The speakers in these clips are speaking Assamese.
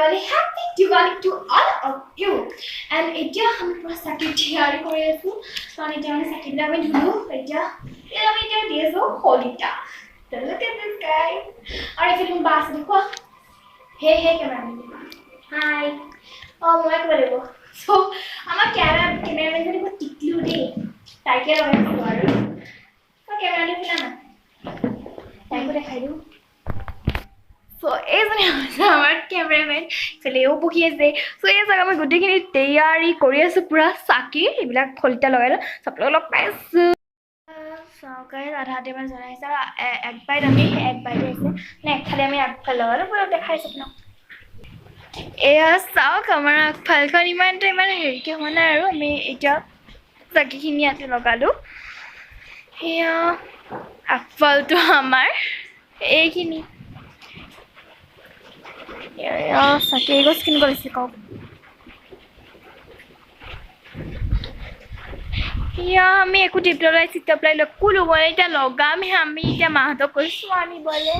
Diwali. Happy Diwali to all of you. And এতিয়া আমি পুৰা চাকি তৈয়াৰী কৰি আছো কাৰণ এতিয়া আমি চাকিটা আমি ধুলো এতিয়া আমি এতিয়া দি আছো হলিটা so look at this guy আৰু এইফালে মোৰ বাছ দেখো হে কেমেৰামেন হাই মই কৰিব so আমাৰ কেমেৰামেন জনে বহুত টিকলু দেই তাইকে লগাইছো আৰু কেমেৰাটো ফিলা না তাইকো দেখাই দিও So, এইজনে আমাৰ কেমেৰামেন ফেলেও বহি আছে সো এই জাগা মই গুটিখিনি তৈয়াৰী কৰি আছো পুৰা চাকি এইবিলাক খলিতা লগাই সব অলপ পাইছো সকাই আধাতে মান জনাইছে এক বাইট আমি এক বাইট আছে নে একফালে আমি আগফাল লগালো পুৰা দেখাইছো ন এয়া চাওক আমাৰ আগফালখন ইমান হেৰিকে হোৱা নাই আৰু আমি এতিয়া চাকিখিনি ইয়াতে লগালো এয়া আগফালটো আমাৰ এইখিনি Sake go skin go isiko. Yeah, me aku diplorai sitaply lokulu bole eta logam he ami eta mahato koi swami bole.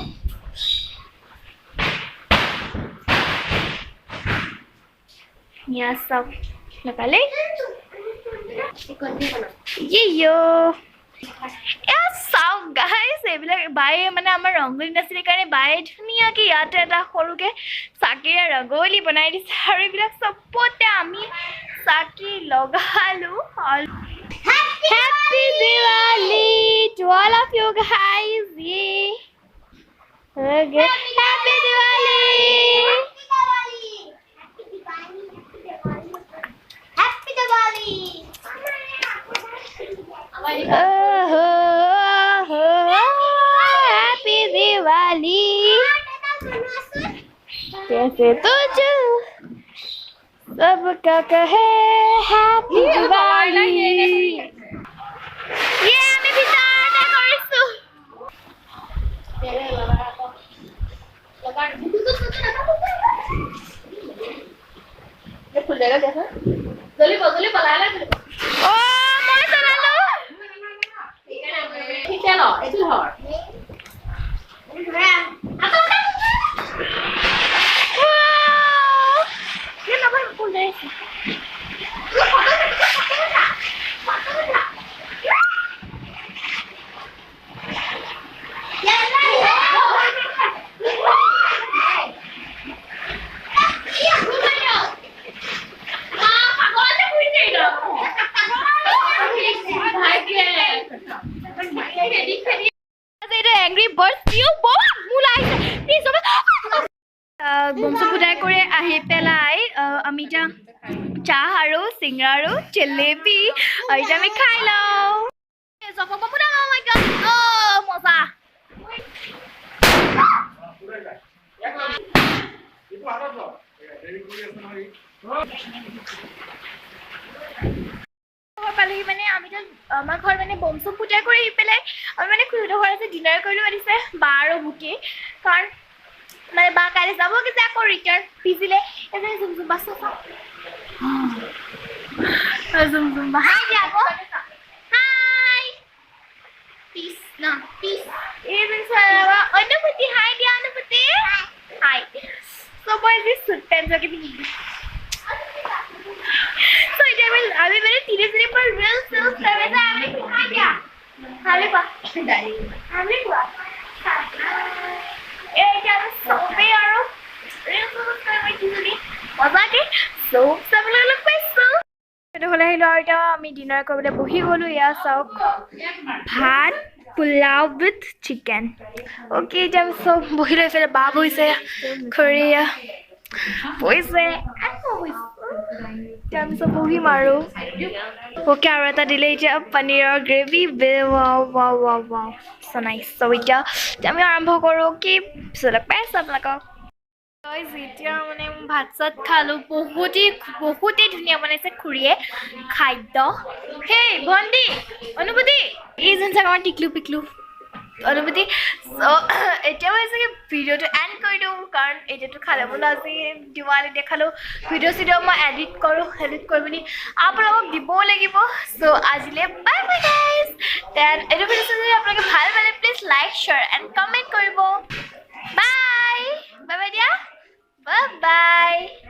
Yeah, sab lagale. Yo. Yes, so guys, এইবিলাক বাই মানে আমাৰ ৰংগোলী নাছিলে কাৰণে বাই ধুনীয়াকে ইয়াতে এটা সৰুকে চাকিৰে ৰংগোলী বনাই দিছে আৰু এইবিলাক সবতে আমি চাকি লগালো Happy Diwali to all of you guys yeah okay. Happy Diwali Happy Diwali Happy Diwali कैसे तुझे सबका कहे Happy Diwali ये हमें बितार ना करिसु ये फुल जाएगा कैसा जल्दी पलाया ना ओ मैं चला लो ठीक है लो ऐसे हर ये ना भाई फुल जाए angry birds you both mulai please bomso pudai kore ahi pelai ami ta cha haru singaru jalebi aita ami khai lao sofa pura oh my god oh moza itu ada loh dari পালি মানে আমি তো আমাৰ ঘৰ মানে বমসু পূজা কৰি পেলাই আমি মানে খুড়া ঘৰ আছে ডিনাৰ কৰিলো আনিছে বা আৰু বুকে কাৰণ মানে বা কালি যাব কি যা কৰি ৰিটাৰ্ন পিছিলে এজনী জুমজুম বাস জুমজুম বা হাই যাব হাই পিস না পিস এজনী সারা অনুভূতি হাই দিয়া অনুভূতি হাই সো বয়স সুট পেন জকে পিন্ধি So it will I will very seriously for real self service I will behind ya. Hale pa. Hale pa. Eta so be aro real self service usually maza ke so sabla log paisu. Eto hole hilo eta ami dinner koribole bohi golu ya sauk bhat pulao with chicken. Okay jam so bohi loi fele ba boise Korea. Boise I'm so bohi maru. Okay, aru eta dile etia paneer or gravy. Wow. So nice. So etia ami arambho koru ki solak paisa apnalok. Guys, etia mane bhat sat khalu bohuti dhuniya banaise khuriye khadya. Hey, Bondi, Anubhuti. Ei jon jaga tiklu piklu. অনুভূতি সো এতিয়া মই যে ভিডিওটো এন্ড কৰি দিও কাৰণ এতিয়াটো খালে বলা আজি দিৱালী দেখালো ভিডিও মই এডিট কৰিবনি আপোনালোকক দিব লাগিব সো আজিলে বাই বাই গাইস দেন এই ভিডিওটো যদি আপোনালোকে ভাল পালে please like share and comment কৰিব বাই বাই দিয়া বাই Bye.